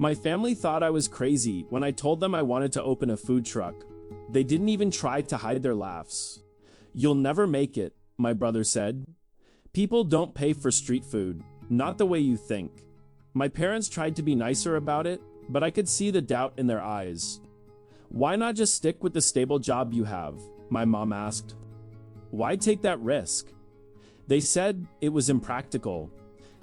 My family thought I was crazy when I told them I wanted to open a food truck. They didn't even try to hide their laughs. "You'll never make it," my brother said. "People don't pay for street food, not the way you think." My parents tried to be nicer about it, but I could see the doubt in their eyes. "Why not just stick with the stable job you have?" my mom asked. "Why take that risk?" They said it was impractical.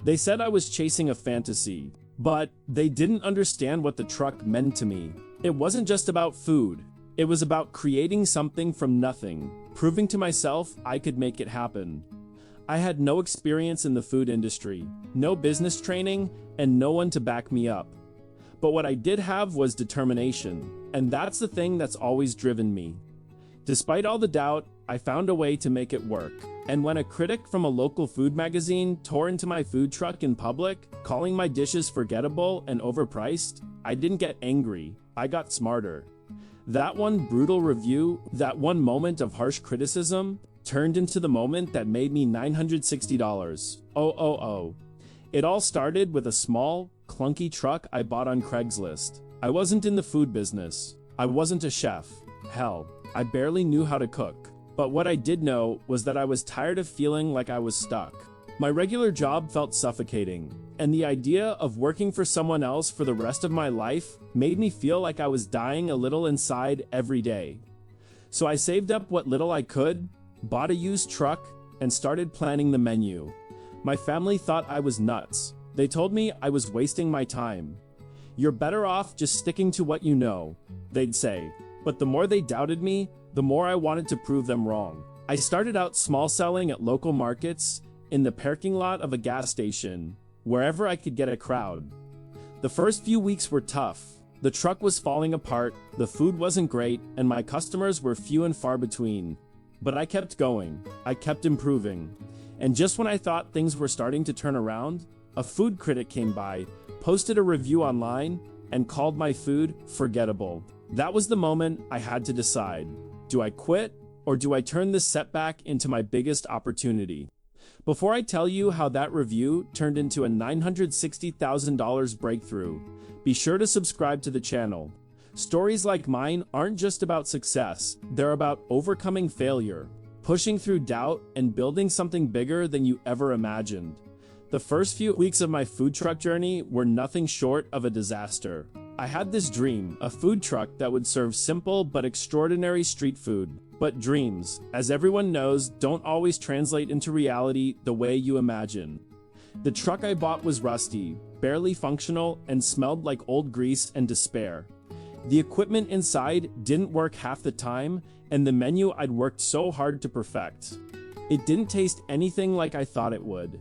They said I was chasing a fantasy, but they didn't understand what the truck meant to me. It wasn't just about food. It was about creating something from nothing, proving to myself I could make it happen. I had no experience in the food industry, no business training, and no one to back me up. But what I did have was determination, and that's the thing that's always driven me. Despite all the doubt, I found a way to make it work. And when a critic from a local food magazine tore into my food truck in public, calling my dishes forgettable and overpriced, I didn't get angry. I got smarter. That one brutal review, that one moment of harsh criticism, turned into the moment that made me $960. It all started with a small, clunky truck I bought on Craigslist. I wasn't in the food business. I wasn't a chef. Hell, I barely knew how to cook. But what I did know was that I was tired of feeling like I was stuck. My regular job felt suffocating, and the idea of working for someone else for the rest of my life made me feel like I was dying a little inside every day. So I saved up what little I could, bought a used truck, and started planning the menu. My family thought I was nuts. They told me I was wasting my time. "You're better off just sticking to what you know," they'd say. But the more they doubted me, the more I wanted to prove them wrong. I started out small, selling at local markets, in the parking lot of a gas station, wherever I could get a crowd. The first few weeks were tough. The truck was falling apart, the food wasn't great, and my customers were few and far between. But I kept going. I kept improving. And just when I thought things were starting to turn around, a food critic came by, posted a review online, and called my food forgettable. That was the moment I had to decide. Do I quit, or do I turn this setback into my biggest opportunity? Before I tell you how that review turned into a $960,000 breakthrough, be sure to subscribe to the channel. Stories like mine aren't just about success, they're about overcoming failure, pushing through doubt, and building something bigger than you ever imagined. The first few weeks of my food truck journey were nothing short of a disaster. I had this dream, a food truck that would serve simple but extraordinary street food. But dreams, as everyone knows, don't always translate into reality the way you imagine. The truck I bought was rusty, barely functional, and smelled like old grease and despair. The equipment inside didn't work half the time, and the menu I'd worked so hard to perfect. It didn't taste anything like I thought it would.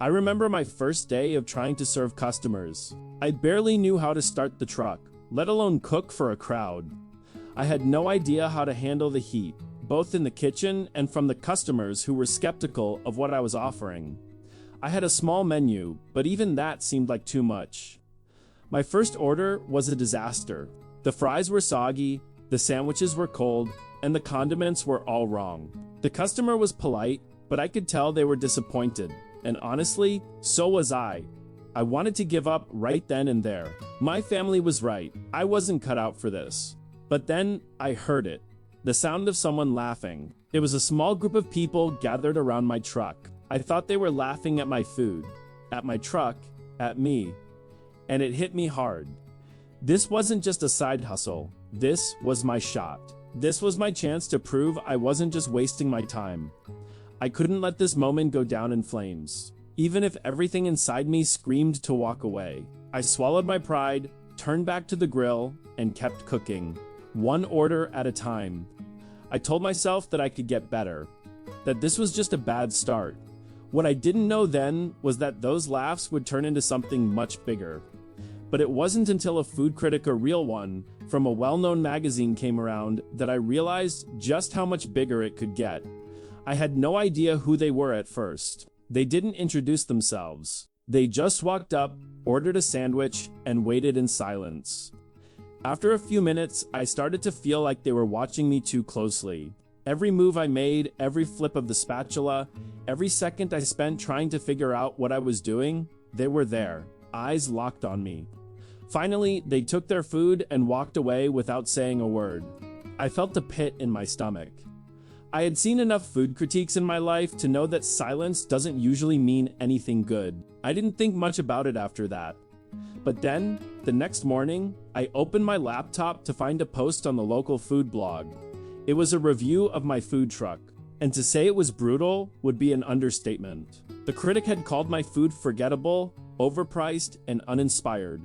I remember my first day of trying to serve customers. I barely knew how to start the truck, let alone cook for a crowd. I had no idea how to handle the heat, both in the kitchen and from the customers who were skeptical of what I was offering. I had a small menu, but even that seemed like too much. My first order was a disaster. The fries were soggy, the sandwiches were cold, and the condiments were all wrong. The customer was polite, but I could tell they were disappointed. And honestly, so was I. I wanted to give up right then and there. My family was right. I wasn't cut out for this. But then I heard it. The sound of someone laughing. It was a small group of people gathered around my truck. I thought they were laughing at my food, at my truck, at me. And it hit me hard. This wasn't just a side hustle. This was my shot. This was my chance to prove I wasn't just wasting my time. I couldn't let this moment go down in flames, even if everything inside me screamed to walk away. I swallowed my pride, turned back to the grill, and kept cooking, one order at a time. I told myself that I could get better, that this was just a bad start. What I didn't know then was that those laughs would turn into something much bigger. But it wasn't until a food critic, a real one, from a well-known magazine came around that I realized just how much bigger it could get. I had no idea who they were at first. They didn't introduce themselves. They just walked up, ordered a sandwich, and waited in silence. After a few minutes, I started to feel like they were watching me too closely. Every move I made, every flip of the spatula, every second I spent trying to figure out what I was doing, they were there, eyes locked on me. Finally, they took their food and walked away without saying a word. I felt a pit in my stomach. I had seen enough food critiques in my life to know that silence doesn't usually mean anything good. I didn't think much about it after that. But then, the next morning, I opened my laptop to find a post on the local food blog. It was a review of my food truck, and to say it was brutal would be an understatement. The critic had called my food forgettable, overpriced, and uninspired.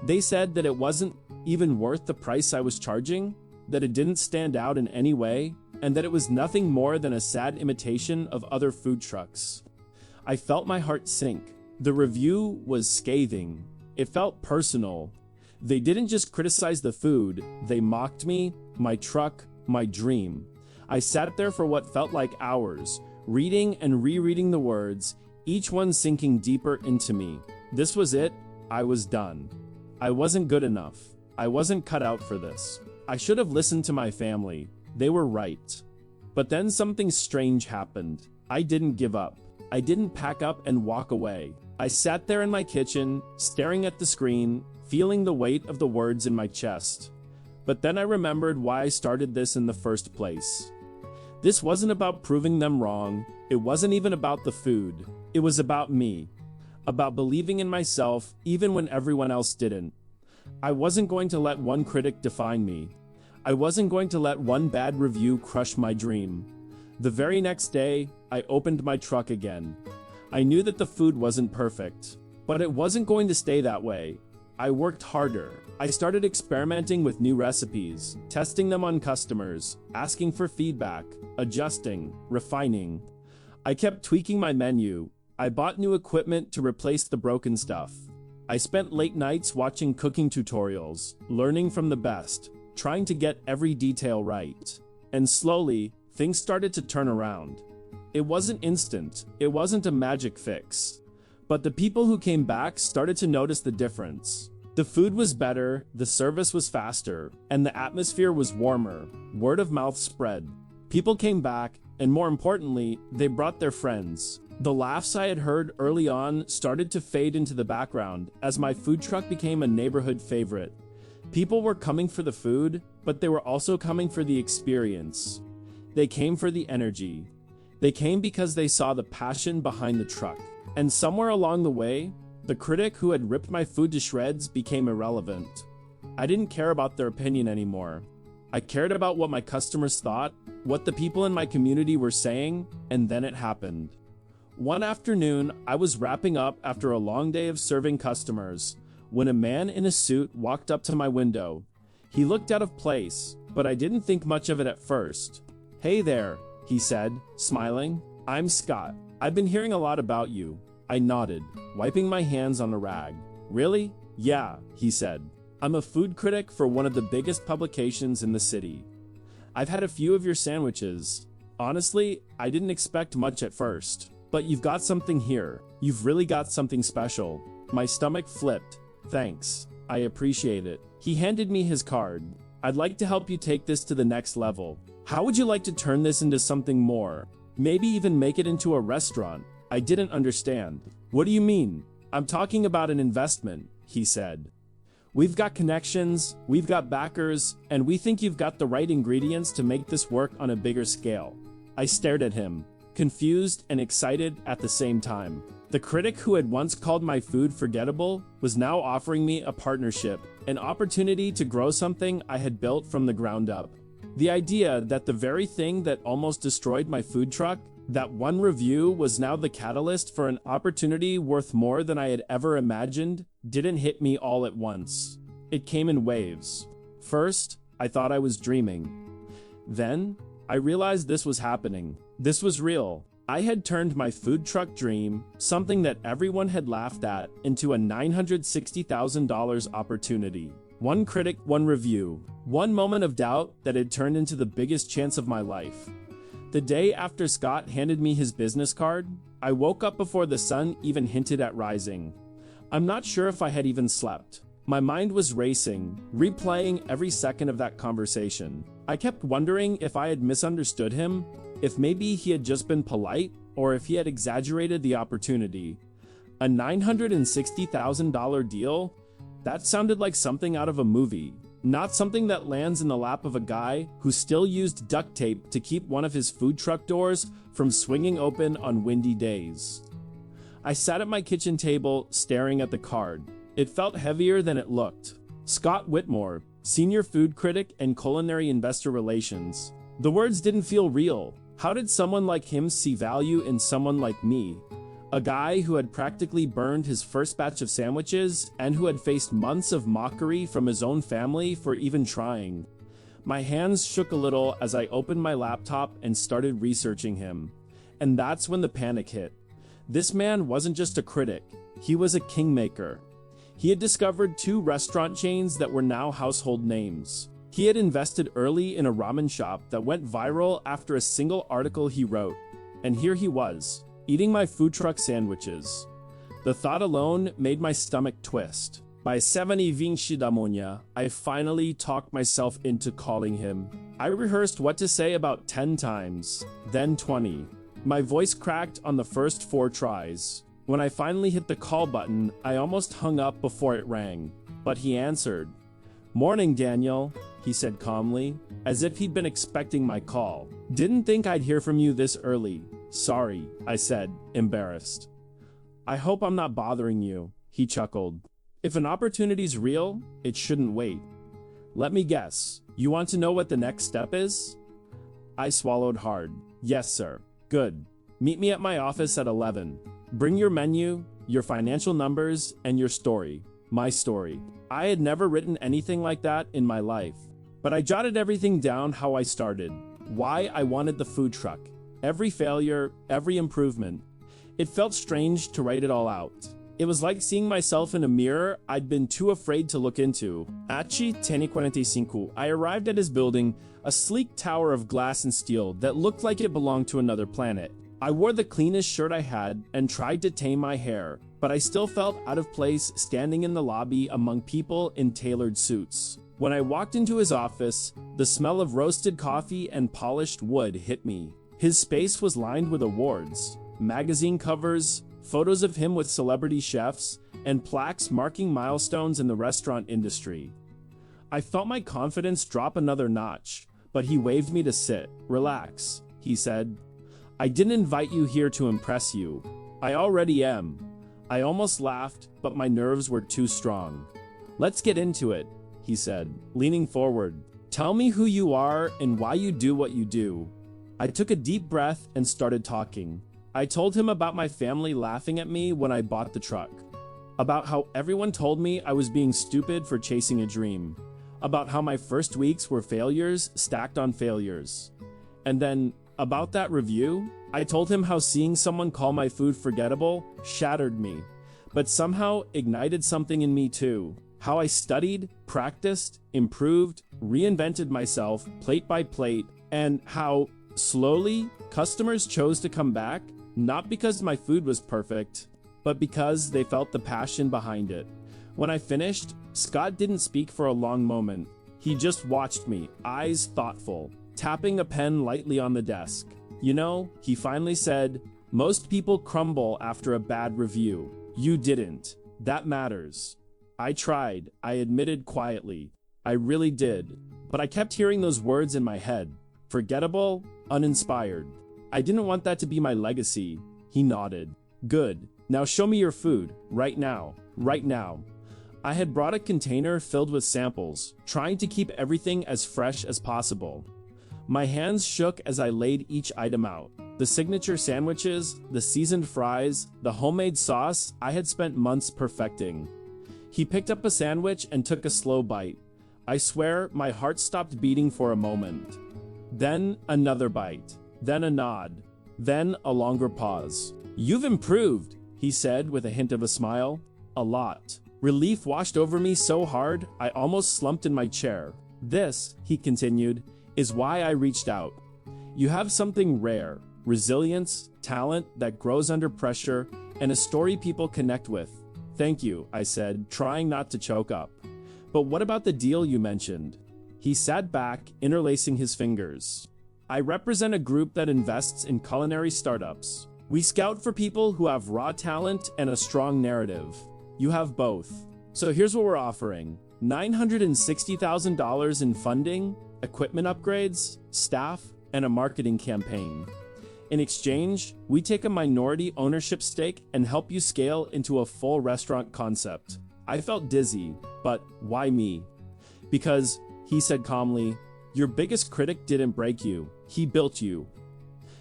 They said that it wasn't even worth the price I was charging, that it didn't stand out in any way, and that it was nothing more than a sad imitation of other food trucks. I felt my heart sink. The review was scathing. It felt personal. They didn't just criticize the food, they mocked me, my truck, my dream. I sat there for what felt like hours, reading and rereading the words, each one sinking deeper into me. This was it. I was done. I wasn't good enough. I wasn't cut out for this. I should have listened to my family. They were right. But then something strange happened. I didn't give up. I didn't pack up and walk away. I sat there in my kitchen, staring at the screen, feeling the weight of the words in my chest. But then I remembered why I started this in the first place. This wasn't about proving them wrong. It wasn't even about the food. It was about me. About believing in myself even when everyone else didn't. I wasn't going to let one critic define me. I wasn't going to let one bad review crush my dream. The very next day, I opened my truck again. I knew that the food wasn't perfect, but it wasn't going to stay that way. I worked harder. I started experimenting with new recipes, testing them on customers, asking for feedback, adjusting, refining. I kept tweaking my menu. I bought new equipment to replace the broken stuff. I spent late nights watching cooking tutorials, learning from the best, trying to get every detail right. And slowly, things started to turn around. It wasn't instant. It wasn't a magic fix. But the people who came back started to notice the difference. The food was better, the service was faster, and the atmosphere was warmer. Word of mouth spread. People came back, and more importantly, they brought their friends. The laughs I had heard early on started to fade into the background as my food truck became a neighborhood favorite. People were coming for the food, but they were also coming for the experience. They came for the energy. They came because they saw the passion behind the truck. And somewhere along the way, the critic who had ripped my food to shreds became irrelevant. I didn't care about their opinion anymore. I cared about what my customers thought, what the people in my community were saying, and then it happened. One afternoon, I was wrapping up after a long day of serving customers, when a man in a suit walked up to my window. He looked out of place, but I didn't think much of it at first. "Hey there," he said, smiling. "I'm Scott. I've been hearing a lot about you." I nodded, wiping my hands on a rag. "Really?" "Yeah," he said. "I'm a food critic for one of the biggest publications in the city. I've had a few of your sandwiches. Honestly, I didn't expect much at first. But you've got something here. You've really got something special." My stomach flipped. "Thanks. I appreciate it." He handed me his card. "I'd like to help you take this to the next level. How would you like to turn this into something more? Maybe even make it into a restaurant?" I didn't understand. "What do you mean?" "I'm talking about an investment," he said. "We've got connections, we've got backers, and we think you've got the right ingredients to make this work on a bigger scale." I stared at him, confused and excited at the same time. The critic who had once called my food forgettable was now offering me a partnership, an opportunity to grow something I had built from the ground up. The idea that the very thing that almost destroyed my food truck, that one review, was now the catalyst for an opportunity worth more than I had ever imagined, didn't hit me all at once. It came in waves. First, I thought I was dreaming. Then, I realized this was happening. This was real. I had turned my food truck dream, something that everyone had laughed at, into a $960,000 opportunity. One critic, one review, one moment of doubt that had turned into the biggest chance of my life. The day after Scott handed me his business card, I woke up before the sun even hinted at rising. I'm not sure if I had even slept. My mind was racing, replaying every second of that conversation. I kept wondering if I had misunderstood him, if maybe he had just been polite, or if he had exaggerated the opportunity. A $960,000 deal? That sounded like something out of a movie, not something that lands in the lap of a guy who still used duct tape to keep one of his food truck doors from swinging open on windy days. I sat at my kitchen table, staring at the card. It felt heavier than it looked. Scott Whitmore, Senior Food Critic and Culinary Investor Relations. The words didn't feel real. How did someone like him see value in someone like me? A guy who had practically burned his first batch of sandwiches and who had faced months of mockery from his own family for even trying. My hands shook a little as I opened my laptop and started researching him. And that's when the panic hit. This man wasn't just a critic, he was a kingmaker. He had discovered 2 restaurant chains that were now household names. He had invested early in a ramen shop that went viral after a single article he wrote. And here he was, eating my food truck sandwiches. The thought alone made my stomach twist. By 70 da manhã, I finally talked myself into calling him. I rehearsed what to say about 10 times, then 20. My voice cracked on the first 4 tries. When I finally hit the call button, I almost hung up before it rang. But he answered. "Morning, Daniel," he said calmly, as if he'd been expecting my call. "Didn't think I'd hear from you this early. Sorry," I said, embarrassed. "I hope I'm not bothering you," he chuckled. "If an opportunity's real, it shouldn't wait. Let me guess, you want to know what the next step is?" I swallowed hard. "Yes, sir." "Good. Meet me at my office at 11. Bring your menu, your financial numbers, and your story. My story." I had never written anything like that in my life, but I jotted everything down how I started, why I wanted the food truck, every failure, every improvement. It felt strange to write it all out. It was like seeing myself in a mirror I'd been too afraid to look into. Achi 10:45, I arrived at his building, a sleek tower of glass and steel that looked like it belonged to another planet. I wore the cleanest shirt I had and tried to tame my hair, but I still felt out of place standing in the lobby among people in tailored suits. When I walked into his office, the smell of roasted coffee and polished wood hit me. His space was lined with awards, magazine covers, photos of him with celebrity chefs, and plaques marking milestones in the restaurant industry. I felt my confidence drop another notch, but he waved me to sit. "Relax," he said. "I didn't invite you here to impress you. I already am." I almost laughed, but my nerves were too strong. "Let's get into it," he said, leaning forward. "Tell me who you are and why you do what you do." I took a deep breath and started talking. I told him about my family laughing at me when I bought the truck, about how everyone told me I was being stupid for chasing a dream, about how my first weeks were failures stacked on failures. And then, about that review, I told him how seeing someone call my food forgettable shattered me, but somehow ignited something in me too. How I studied, practiced, improved, reinvented myself plate by plate, and how, slowly, customers chose to come back, not because my food was perfect, but because they felt the passion behind it. When I finished, Scott didn't speak for a long moment. He just watched me, eyes thoughtful, tapping a pen lightly on the desk. "You know," he finally said, "most people crumble after a bad review. You didn't. That matters." I tried, I admitted quietly. I really did. But I kept hearing those words in my head. Forgettable, uninspired. I didn't want that to be my legacy. He nodded. "Good. Now show me your food. Right now. Right now." I had brought a container filled with samples, trying to keep everything as fresh as possible. My hands shook as I laid each item out. The signature sandwiches, the seasoned fries, the homemade sauce I had spent months perfecting. He picked up a sandwich and took a slow bite. I swear my heart stopped beating for a moment. Then another bite. Then a nod. Then a longer pause. "You've improved," he said with a hint of a smile. "A lot." Relief washed over me so hard, I almost slumped in my chair. "This," he continued, "is why I reached out. You have something rare, resilience, talent that grows under pressure, and a story people connect with." "Thank you," I said, trying not to choke up. "But what about the deal you mentioned?" He sat back, interlacing his fingers. "I represent a group that invests in culinary startups. We scout for people who have raw talent and a strong narrative. You have both. So here's what we're offering. $960,000 in funding, equipment upgrades, staff, and a marketing campaign. In exchange, we take a minority ownership stake and help you scale into a full restaurant concept. I felt dizzy, but why me? Because, he said calmly, your biggest critic didn't break you, he built you.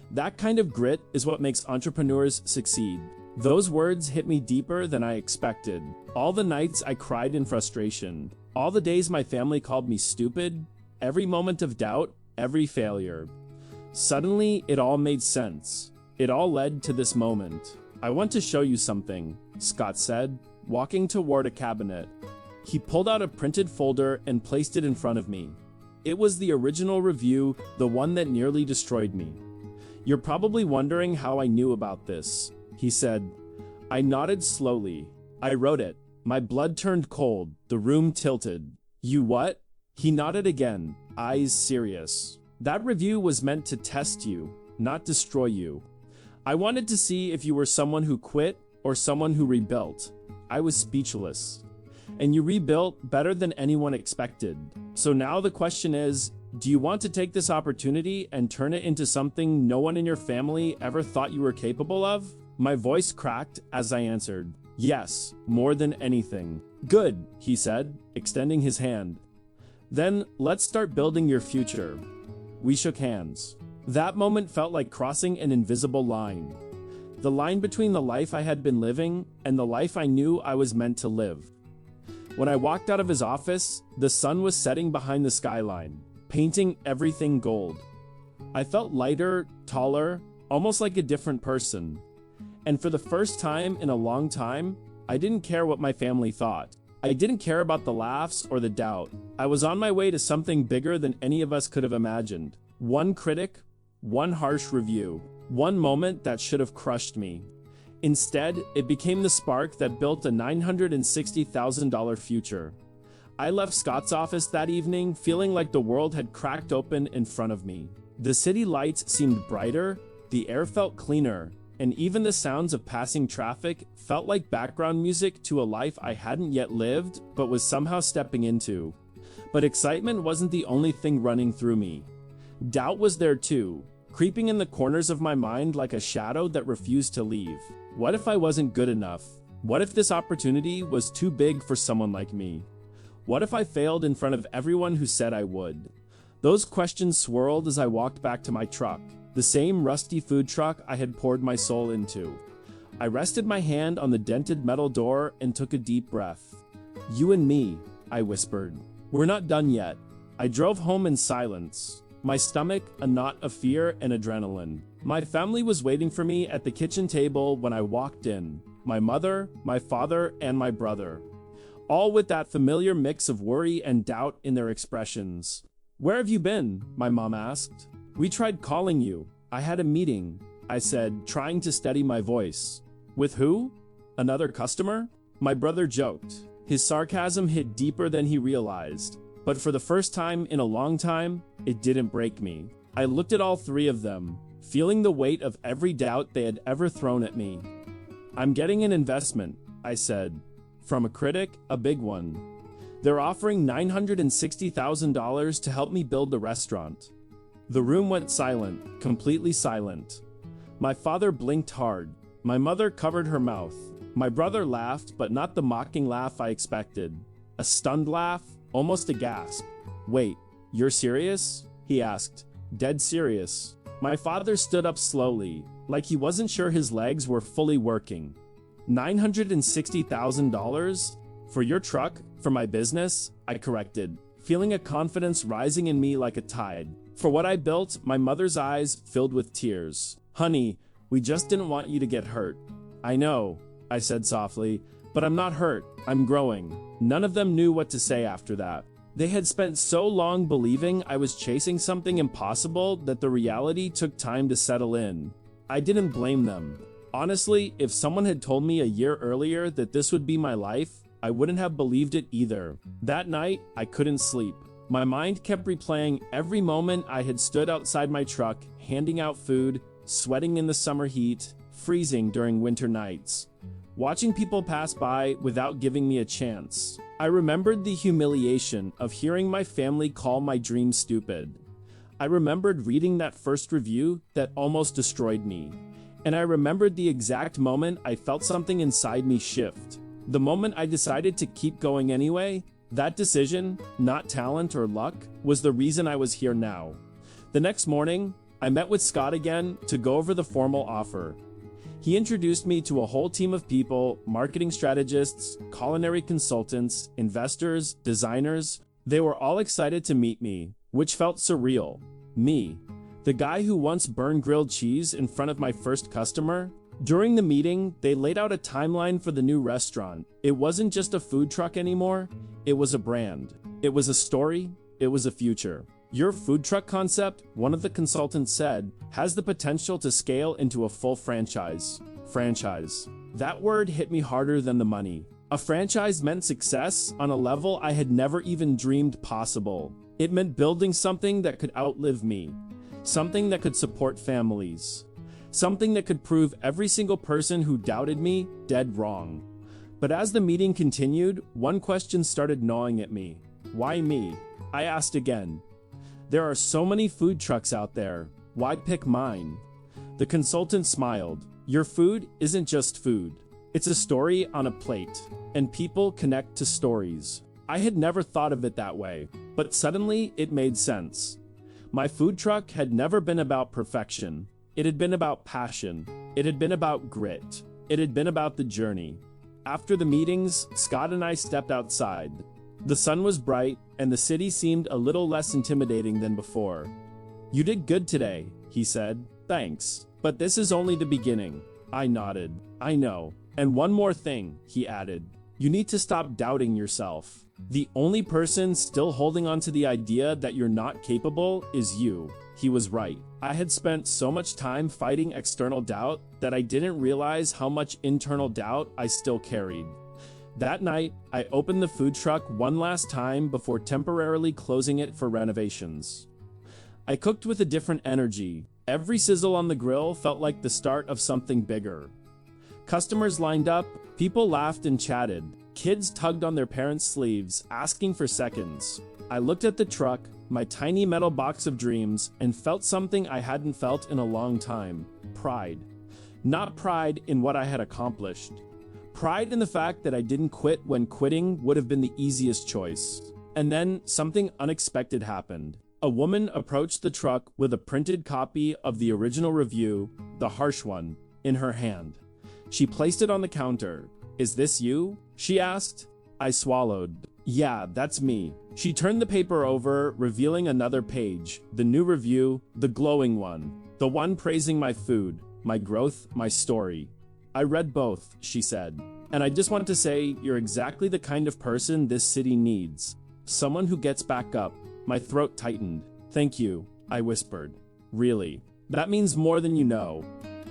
That kind of grit is what makes entrepreneurs succeed. Those words hit me deeper than I expected. All the nights I cried in frustration, all the days my family called me stupid, every moment of doubt, every failure. Suddenly, it all made sense. It all led to this moment. I want to show you something, Scott said, walking toward a cabinet. He pulled out a printed folder and placed it in front of me. It was the original review, the one that nearly destroyed me. You're probably wondering how I knew about this, he said. I nodded slowly. I wrote it. My blood turned cold, the room tilted. You what? He nodded again, eyes serious. That review was meant to test you, not destroy you. I wanted to see if you were someone who quit or someone who rebuilt. I was speechless. And you rebuilt better than anyone expected. So now the question is, do you want to take this opportunity and turn it into something no one in your family ever thought you were capable of? My voice cracked as I answered, yes, more than anything. Good, he said, extending his hand. Then let's start building your future. We shook hands. That moment felt like crossing an invisible line. The line between the life I had been living and the life I knew I was meant to live. When I walked out of his office, the sun was setting behind the skyline, painting everything gold. I felt lighter, taller, almost like a different person. And for the first time in a long time, I didn't care what my family thought. I didn't care about the laughs or the doubt. I was on my way to something bigger than any of us could have imagined. One critic, one harsh review, one moment that should have crushed me. Instead, it became the spark that built a $960,000 future. I left Scott's office that evening feeling like the world had cracked open in front of me. The city lights seemed brighter, the air felt cleaner, and even the sounds of passing traffic felt like background music to a life I hadn't yet lived but was somehow stepping into. But excitement wasn't the only thing running through me. Doubt was there too, creeping in the corners of my mind like a shadow that refused to leave. What if I wasn't good enough? What if this opportunity was too big for someone like me? What if I failed in front of everyone who said I would? Those questions swirled as I walked back to my truck, the same rusty food truck I had poured my soul into. I rested my hand on the dented metal door and took a deep breath. You and me, I whispered. We're not done yet. I drove home in silence, my stomach a knot of fear and adrenaline. My family was waiting for me at the kitchen table when I walked in. My mother, my father, and my brother. All with that familiar mix of worry and doubt in their expressions. Where have you been? My mom asked. We tried calling you. I had a meeting, I said, trying to steady my voice. With who? Another customer? My brother joked. His sarcasm hit deeper than he realized. But for the first time in a long time, it didn't break me. I looked at all three of them, feeling the weight of every doubt they had ever thrown at me. I'm getting an investment, I said. From a critic, a big one. They're offering $960,000 to help me build the restaurant. The room went silent, completely silent. My father blinked hard. My mother covered her mouth. My brother laughed, but not the mocking laugh I expected. A stunned laugh, almost a gasp. Wait, you're serious? He asked. Dead serious. My father stood up slowly, like he wasn't sure his legs were fully working. $960,000? For your truck? For my business? I corrected, feeling a confidence rising in me like a tide. For what I built, my mother's eyes filled with tears. Honey, we just didn't want you to get hurt. I know, I said softly, but I'm not hurt, I'm growing. None of them knew what to say after that. They had spent so long believing I was chasing something impossible that the reality took time to settle in. I didn't blame them. Honestly, if someone had told me a year earlier that this would be my life, I wouldn't have believed it either. That night, I couldn't sleep. My mind kept replaying every moment I had stood outside my truck, handing out food, sweating in the summer heat, freezing during winter nights. watching people pass by without giving me a chance. I remembered the humiliation of hearing my family call my dream stupid. I remembered reading that first review that almost destroyed me. And I remembered the exact moment I felt something inside me shift. The moment I decided to keep going anyway. That decision, not talent or luck, was the reason I was here now. The next morning, I met with Scott again to go over the formal offer. He introduced me to a whole team of people, marketing strategists, culinary consultants, investors, designers. They were all excited to meet me, which felt surreal. Me, the guy who once burned grilled cheese in front of my first customer. During the meeting, they laid out a timeline for the new restaurant. It wasn't just a food truck anymore. It was a brand. It was a story. It was a future. Your food truck concept, one of the consultants said, has the potential to scale into a full franchise. Franchise. That word hit me harder than the money. A franchise meant success on a level I had never even dreamed possible. It meant building something that could outlive me. Something that could support families. Something that could prove every single person who doubted me dead wrong. But as the meeting continued, one question started gnawing at me. Why me? I asked again. There are so many food trucks out there. Why pick mine? The consultant smiled. Your food isn't just food. It's a story on a plate, and people connect to stories. I had never thought of it that way, but suddenly it made sense. My food truck had never been about perfection. It had been about passion. It had been about grit. It had been about the journey. After the meetings, Scott and I stepped outside. The sun was bright, and the city seemed a little less intimidating than before. You did good today, he said. Thanks. But this is only the beginning. I nodded. I know. And one more thing, he added. You need to stop doubting yourself. The only person still holding on to the idea that you're not capable is you. He was right. I had spent so much time fighting external doubt that I didn't realize how much internal doubt I still carried. That night, I opened the food truck one last time before temporarily closing it for renovations. I cooked with a different energy. Every sizzle on the grill felt like the start of something bigger. Customers lined up, people laughed and chatted. Kids tugged on their parents' sleeves, asking for seconds. I looked at the truck, my tiny metal box of dreams, and felt something I hadn't felt in a long time. Pride. Not pride in what I had accomplished. Pride in the fact that I didn't quit when quitting would have been the easiest choice. And then something unexpected happened. A woman approached the truck with a printed copy of the original review, the harsh one, in her hand. She placed it on the counter. Is this you? She asked. I swallowed. Yeah, that's me. She turned the paper over, revealing another page. The new review, the glowing one. The one praising my food, my growth, my story. I read both, she said. And I just want to say, you're exactly the kind of person this city needs. Someone who gets back up. My throat tightened. Thank you, I whispered. Really? That means more than you know.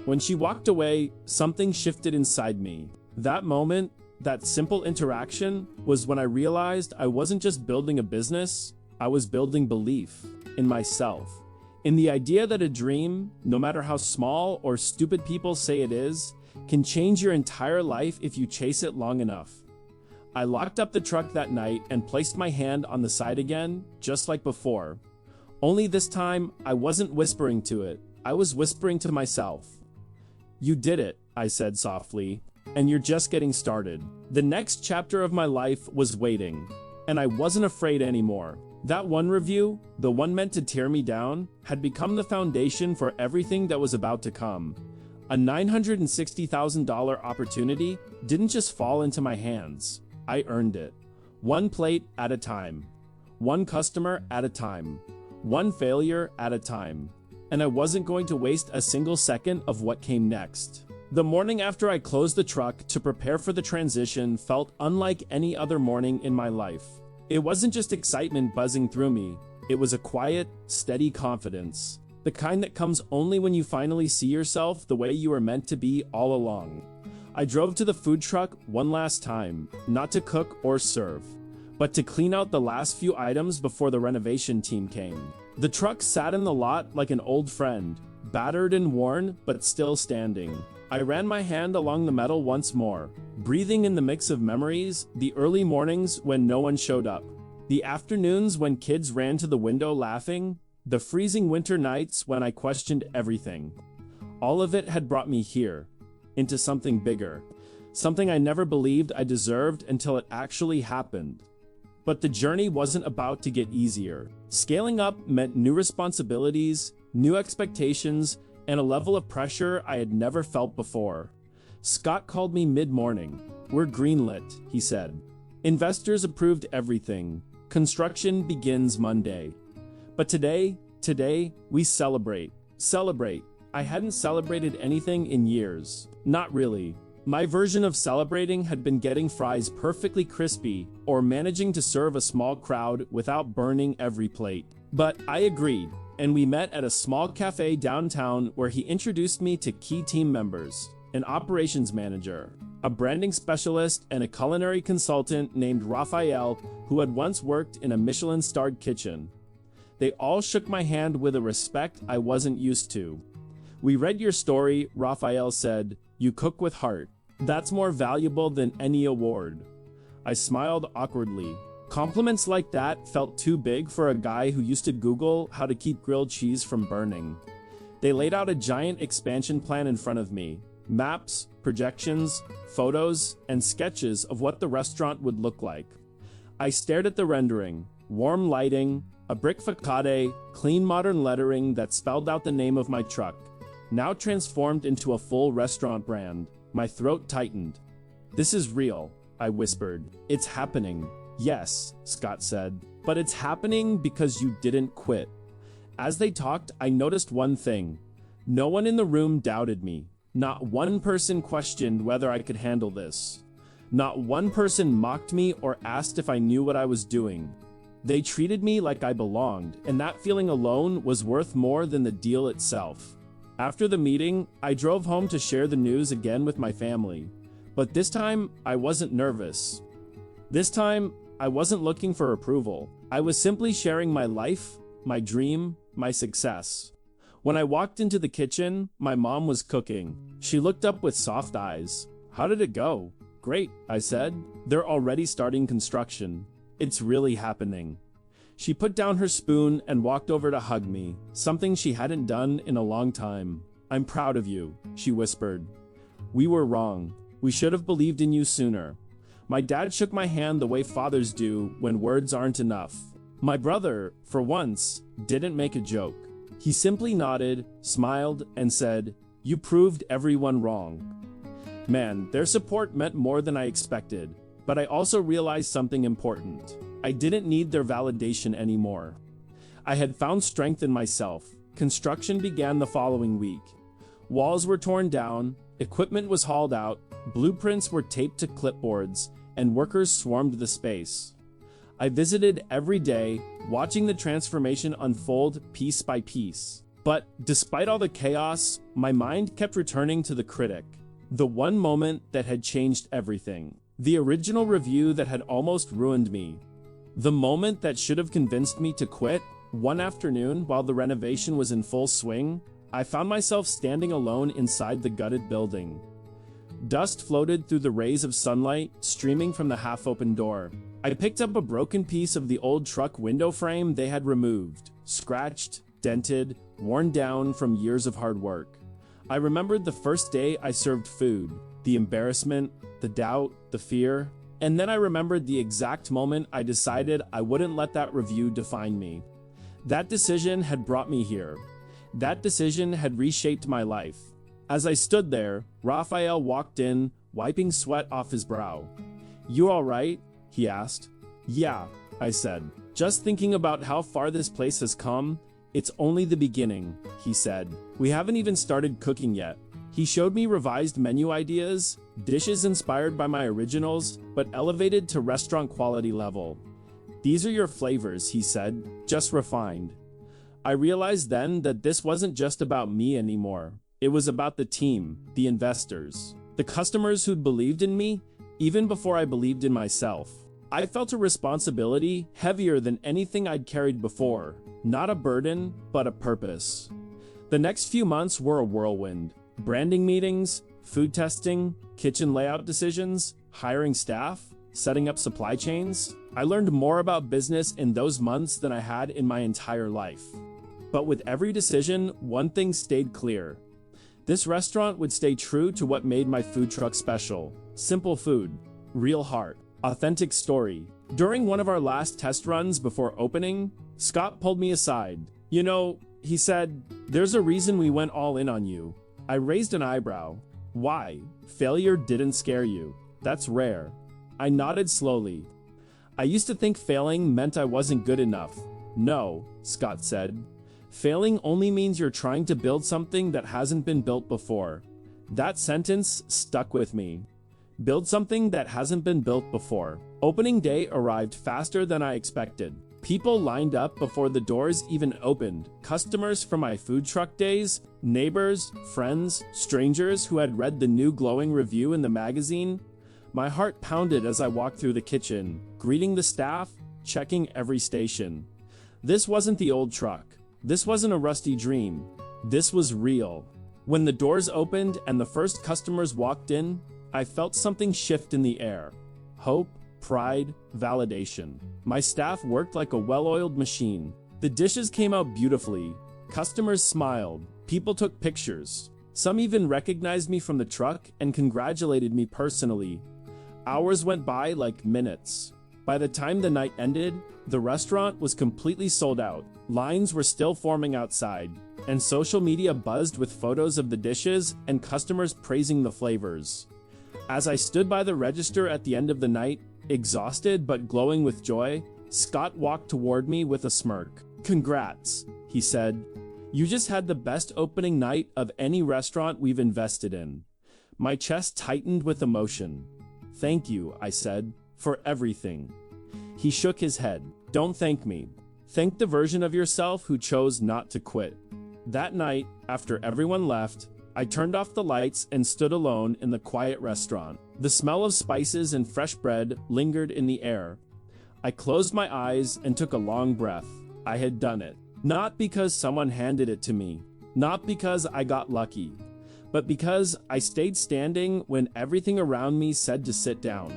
When she walked away, something shifted inside me. That moment, that simple interaction, was when I realized I wasn't just building a business, I was building belief in myself. In the idea that a dream, no matter how small or stupid people say it is, can change your entire life if you chase it long enough. I locked up the truck that night and placed my hand on the side again, just like before. Only this time, I wasn't whispering to it. I was whispering to myself. You did it, I said softly, and you're just getting started. The next chapter of my life was waiting, and I wasn't afraid anymore. That one review, the one meant to tear me down, had become the foundation for everything that was about to come. A $960,000 opportunity didn't just fall into my hands. I earned it. One plate at a time. One customer at a time. One failure at a time. And I wasn't going to waste a single second of what came next. The morning after I closed the truck to prepare for the transition felt unlike any other morning in my life. It wasn't just excitement buzzing through me. It was a quiet, steady confidence. The kind that comes only when you finally see yourself the way you were meant to be all along. I drove to the food truck one last time, not to cook or serve, but to clean out the last few items before the renovation team came. The truck sat in the lot like an old friend, battered and worn, but still standing. I ran my hand along the metal once more, breathing in the mix of memories, the early mornings when no one showed up, the afternoons when kids ran to the window laughing, the freezing winter nights when I questioned everything. All of it had brought me here, into something bigger, something I never believed I deserved until it actually happened. But the journey wasn't about to get easier. Scaling up meant new responsibilities, new expectations, and a level of pressure I had never felt before. Scott called me mid-morning. "We're greenlit," he said. "Investors approved everything. Construction begins Monday." But today, we celebrate. Celebrate. I hadn't celebrated anything in years. Not really. My version of celebrating had been getting fries perfectly crispy or managing to serve a small crowd without burning every plate. But I agreed, and we met at a small cafe downtown where he introduced me to key team members, an operations manager, a branding specialist, and a culinary consultant named Raphael who had once worked in a Michelin-starred kitchen. They all shook my hand with a respect I wasn't used to. "We read your story," Raphael said. "You cook with heart. That's more valuable than any award." I smiled awkwardly. Compliments like that felt too big for a guy who used to Google how to keep grilled cheese from burning. They laid out a giant expansion plan in front of me. Maps, projections, photos, and sketches of what the restaurant would look like. I stared at the rendering. Warm lighting, a brick facade, clean modern lettering that spelled out the name of my truck, now transformed into a full restaurant brand. My throat tightened. "This is real," I whispered. "It's happening." "Yes," Scott said, "but it's happening because you didn't quit." As they talked, I noticed one thing. No one in the room doubted me. Not one person questioned whether I could handle this. Not one person mocked me or asked if I knew what I was doing. They treated me like I belonged, and that feeling alone was worth more than the deal itself. After the meeting, I drove home to share the news again with my family. But this time, I wasn't nervous. This time, I wasn't looking for approval. I was simply sharing my life, my dream, my success. When I walked into the kitchen, my mom was cooking. She looked up with soft eyes. "How did it go?" "Great," I said. "They're already starting construction. It's really happening." She put down her spoon and walked over to hug me, something she hadn't done in a long time. "I'm proud of you," she whispered. "We were wrong. We should have believed in you sooner." My dad shook my hand the way fathers do when words aren't enough. My brother, for once, didn't make a joke. He simply nodded, smiled, and said, "You proved everyone wrong." Man, their support meant more than I expected. But I also realized something important. I didn't need their validation anymore. I had found strength in myself. Construction began the following week. Walls were torn down, equipment was hauled out, blueprints were taped to clipboards, and workers swarmed the space. I visited every day, watching the transformation unfold piece by piece. But despite all the chaos, my mind kept returning to the Critic, the one moment that had changed everything. The original review that had almost ruined me. The moment that should have convinced me to quit. One afternoon, while the renovation was in full swing, I found myself standing alone inside the gutted building. Dust floated through the rays of sunlight, streaming from the half-open door. I picked up a broken piece of the old truck window frame they had removed, scratched, dented, worn down from years of hard work. I remembered the first day I served food, the embarrassment, the doubt, the fear, and then I remembered the exact moment I decided I wouldn't let that review define me. That decision had brought me here. That decision had reshaped my life. As I stood there, Raphael walked in, wiping sweat off his brow. "You all right?" he asked. "Yeah," I said. "Just thinking about how far this place has come. It's only the beginning," he said. "We haven't even started cooking yet." He showed me revised menu ideas, dishes inspired by my originals, but elevated to restaurant quality level. "These are your flavors," he said, "just refined." I realized then that this wasn't just about me anymore. It was about the team, the investors, the customers who'd believed in me, even before I believed in myself. I felt a responsibility heavier than anything I'd carried before. Not a burden, but a purpose. The next few months were a whirlwind. Branding meetings, food testing, kitchen layout decisions, hiring staff, setting up supply chains. I learned more about business in those months than I had in my entire life. But with every decision, one thing stayed clear. This restaurant would stay true to what made my food truck special. Simple food, real heart, authentic story. During one of our last test runs before opening, Scott pulled me aside. "You know," he said, "there's a reason we went all in on you." I raised an eyebrow. "Why? Failure didn't scare you. That's rare." I nodded slowly. "I used to think failing meant I wasn't good enough." "No," Scott said. "Failing only means you're trying to build something that hasn't been built before." That sentence stuck with me. Build something that hasn't been built before. Opening day arrived faster than I expected. People lined up before the doors even opened. Customers from my food truck days, neighbors, friends, strangers who had read the new glowing review in the magazine. My heart pounded as I walked through the kitchen, greeting the staff, checking every station. This wasn't the old truck. This wasn't a rusty dream. This was real. When the doors opened and the first customers walked in, I felt something shift in the air. Hope, pride, validation. My staff worked like a well-oiled machine. The dishes came out beautifully. Customers smiled. People took pictures. Some even recognized me from the truck and congratulated me personally. Hours went by like minutes. By the time the night ended, the restaurant was completely sold out. Lines were still forming outside, and social media buzzed with photos of the dishes and customers praising the flavors. As I stood by the register at the end of the night, exhausted but glowing with joy, Scott walked toward me with a smirk. "Congrats," he said. "You just had the best opening night of any restaurant we've invested in." My chest tightened with emotion. "Thank you," I said, "for everything." He shook his head. "Don't thank me. Thank the version of yourself who chose not to quit." That night, after everyone left, I turned off the lights and stood alone in the quiet restaurant. The smell of spices and fresh bread lingered in the air. I closed my eyes and took a long breath. I had done it. Not because someone handed it to me, not because I got lucky, but because I stayed standing when everything around me said to sit down.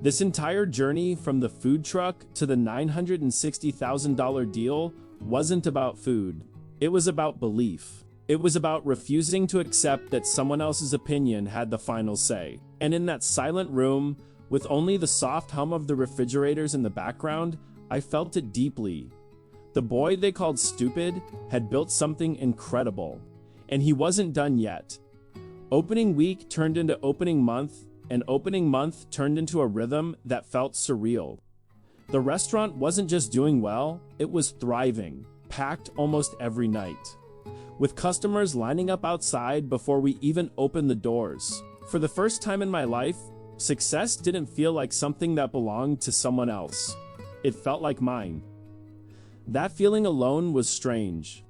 This entire journey from the food truck to the $960,000 deal wasn't about food. It was about belief. It was about refusing to accept that someone else's opinion had the final say. And in that silent room, with only the soft hum of the refrigerators in the background, I felt it deeply. The boy they called stupid had built something incredible, and he wasn't done yet. Opening week turned into opening month, and opening month turned into a rhythm that felt surreal. The restaurant wasn't just doing well, it was thriving, packed almost every night, with customers lining up outside before we even opened the doors. For the first time in my life, success didn't feel like something that belonged to someone else. It felt like mine. That feeling alone was strange.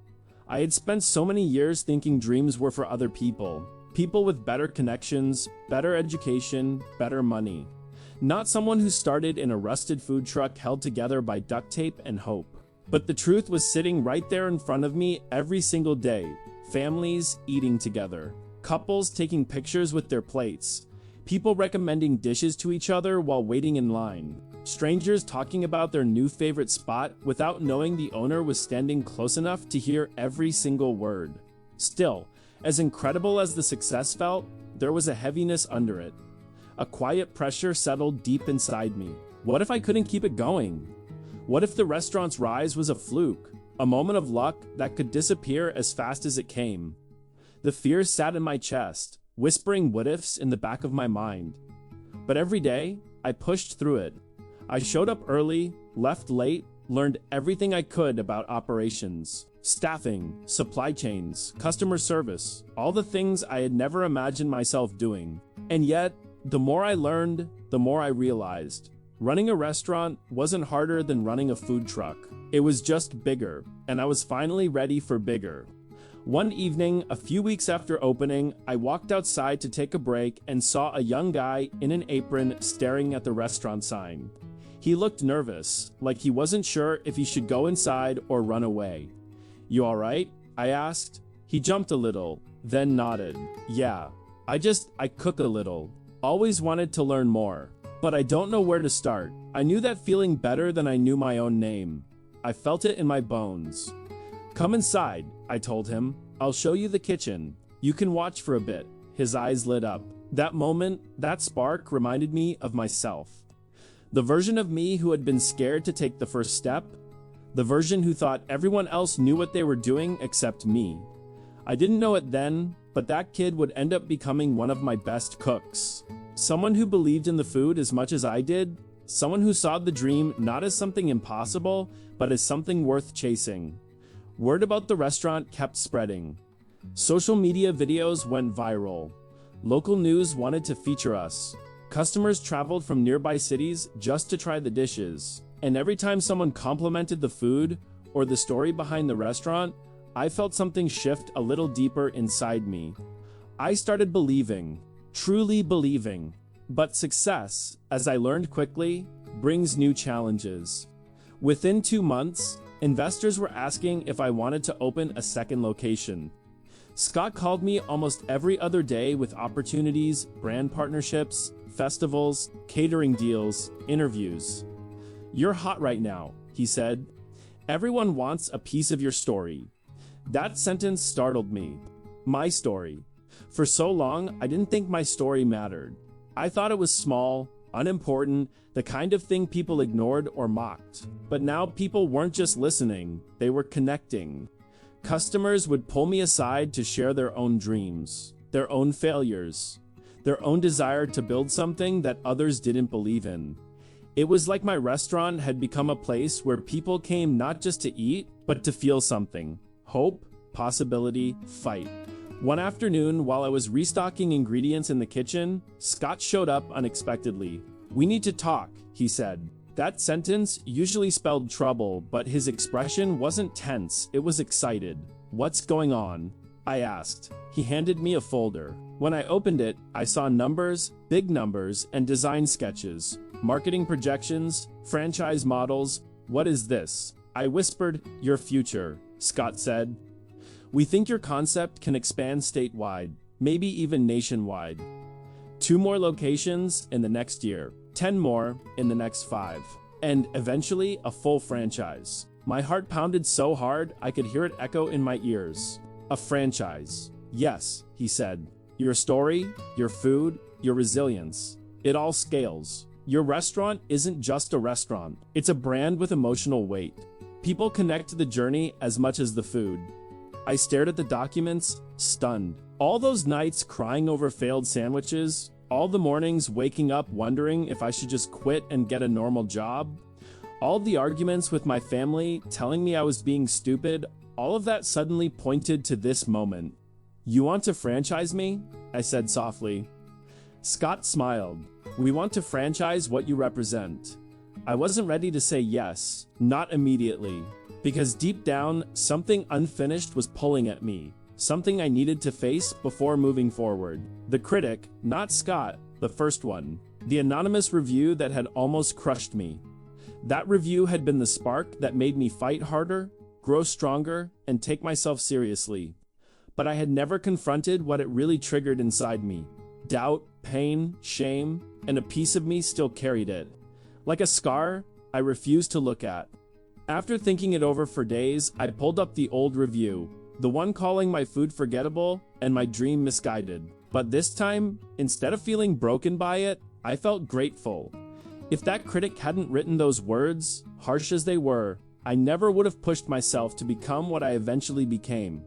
I had spent so many years thinking dreams were for other people. People with better connections, better education, better money. Not someone who started in a rusted food truck held together by duct tape and hope. But the truth was sitting right there in front of me every single day. Families eating together. Couples taking pictures with their plates. People recommending dishes to each other while waiting in line. Strangers talking about their new favorite spot without knowing the owner was standing close enough to hear every single word. Still, as incredible as the success felt, there was a heaviness under it. A quiet pressure settled deep inside me. What if I couldn't keep it going? What if the restaurant's rise was a fluke, a moment of luck that could disappear as fast as it came? The fear sat in my chest, whispering what-ifs in the back of my mind. But every day, I pushed through it. I showed up early, left late, learned everything I could about operations, staffing, supply chains, customer service, all the things I had never imagined myself doing. And yet, the more I learned, the more I realized. Running a restaurant wasn't harder than running a food truck. It was just bigger, and I was finally ready for bigger. One evening, a few weeks after opening, I walked outside to take a break and saw a young guy in an apron staring at the restaurant sign. He looked nervous, like he wasn't sure if he should go inside or run away. "You all right?" I asked. He jumped a little, then nodded. "Yeah, I cook a little. Always wanted to learn more. But I don't know where to start. I knew that feeling better than I knew my own name. I felt it in my bones. Come inside, I told him. I'll show you the kitchen. You can watch for a bit. His eyes lit up. That moment, that spark reminded me of myself. The version of me who had been scared to take the first step. The version who thought everyone else knew what they were doing except me. I didn't know it then, but that kid would end up becoming one of my best cooks. Someone who believed in the food as much as I did. Someone who saw the dream not as something impossible, but as something worth chasing. Word about the restaurant kept spreading. Social media videos went viral. Local news wanted to feature us. Customers traveled from nearby cities just to try the dishes. And every time someone complimented the food or the story behind the restaurant, I felt something shift a little deeper inside me. I started believing, truly believing. But success, as I learned quickly, brings new challenges. Within 2 months, investors were asking if I wanted to open a second location. Scott called me almost every other day with opportunities, brand partnerships, festivals, catering deals, interviews. You're hot right now, he said. Everyone wants a piece of your story. That sentence startled me. My story. For so long, I didn't think my story mattered. I thought it was small, unimportant, the kind of thing people ignored or mocked. But now people weren't just listening, they were connecting. Customers would pull me aside to share their own dreams, their own failures, their own desire to build something that others didn't believe in. It was like my restaurant had become a place where people came not just to eat, but to feel something. Hope, possibility, fight. One afternoon, while I was restocking ingredients in the kitchen, Scott showed up unexpectedly. We need to talk, he said. That sentence usually spelled trouble, but his expression wasn't tense, it was excited. What's going on? I asked. He handed me a folder. When I opened it, I saw numbers, big numbers, and design sketches, marketing projections, franchise models. What is this? I whispered, your future, Scott said. We think your concept can expand statewide, maybe even nationwide. 2 more locations in the next year, 10 more in the next 5, and eventually a full franchise. My heart pounded so hard I could hear it echo in my ears. A franchise. Yes, he said. Your story, your food, your resilience. It all scales. Your restaurant isn't just a restaurant. It's a brand with emotional weight. People connect to the journey as much as the food. I stared at the documents, stunned. All those nights crying over failed sandwiches, all the mornings waking up wondering if I should just quit and get a normal job, all the arguments with my family telling me I was being stupid, all of that suddenly pointed to this moment. You want to franchise me? I said softly. Scott smiled. We want to franchise what you represent. I wasn't ready to say yes, not immediately, because deep down, something unfinished was pulling at me, something I needed to face before moving forward. The Critic, not Scott, the first one, the anonymous review that had almost crushed me. That review had been the spark that made me fight harder, grow stronger, and take myself seriously. But I had never confronted what it really triggered inside me. Doubt, pain, shame, and a piece of me still carried it. Like a scar, I refused to look at. After thinking it over for days, I pulled up the old review, the one calling my food forgettable and my dream misguided. But this time, instead of feeling broken by it, I felt grateful. If that critic hadn't written those words, harsh as they were, I never would have pushed myself to become what I eventually became.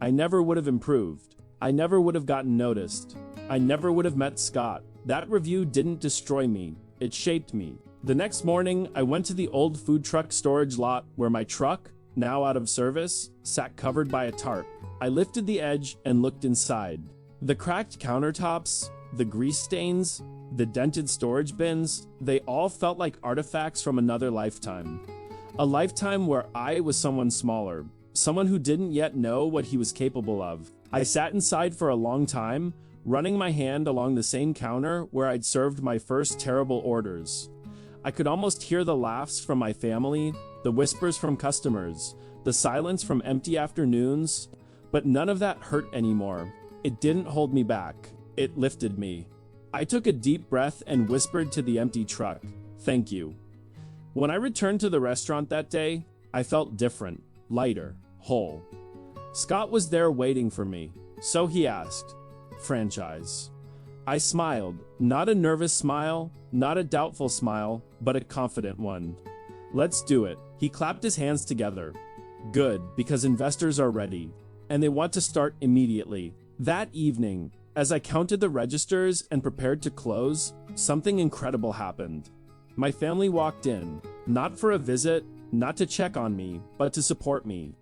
I never would have improved. I never would have gotten noticed. I never would have met Scott. That review didn't destroy me. It shaped me. The next morning, I went to the old food truck storage lot where my truck, now out of service, sat covered by a tarp. I lifted the edge and looked inside. The cracked countertops, the grease stains, the dented storage bins, they all felt like artifacts from another lifetime. A lifetime where I was someone smaller, someone who didn't yet know what he was capable of. I sat inside for a long time, running my hand along the same counter where I'd served my first terrible orders. I could almost hear the laughs from my family, the whispers from customers, the silence from empty afternoons, but none of that hurt anymore. It didn't hold me back. It lifted me. I took a deep breath and whispered to the empty truck, "Thank you." When I returned to the restaurant that day, I felt different, lighter, whole. Scott was there waiting for me, so he asked, "Franchise?" I smiled, not a nervous smile, not a doubtful smile, but a confident one. "Let's do it." He clapped his hands together. "Good, because investors are ready, and they want to start immediately." That evening, as I counted the registers and prepared to close, something incredible happened. My family walked in, not for a visit, not to check on me, but to support me.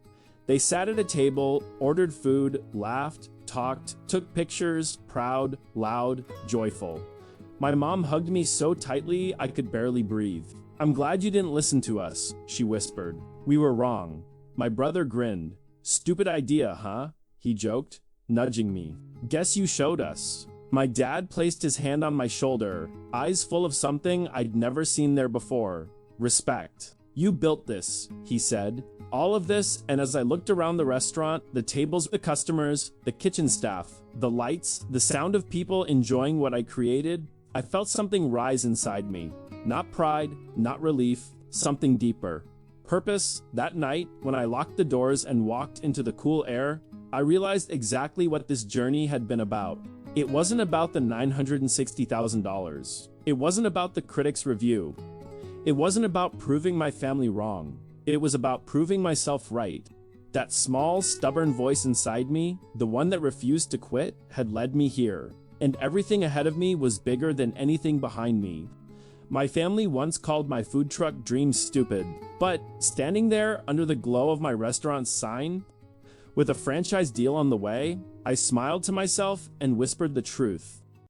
They sat at a table, ordered food, laughed, talked, took pictures, proud, loud, joyful. My mom hugged me so tightly I could barely breathe. "I'm glad you didn't listen to us," she whispered. "We were wrong." My brother grinned. "Stupid idea, huh?" he joked, nudging me. "Guess you showed us." My dad placed his hand on my shoulder, eyes full of something I'd never seen there before. "Respect. You built this," he said. All of this, and as I looked around the restaurant, the tables, the customers, the kitchen staff, the lights, the sound of people enjoying what I created, I felt something rise inside me. Not pride, not relief, something deeper. Purpose. That night, when I locked the doors and walked into the cool air, I realized exactly what this journey had been about. It wasn't about the $960,000. It wasn't about the critic's review. It wasn't about proving my family wrong. It was about proving myself right. That small, stubborn voice inside me, the one that refused to quit, had led me here. And everything ahead of me was bigger than anything behind me. My family once called my food truck dream stupid, but standing there under the glow of my restaurant's sign, with a franchise deal on the way, I smiled to myself and whispered the truth.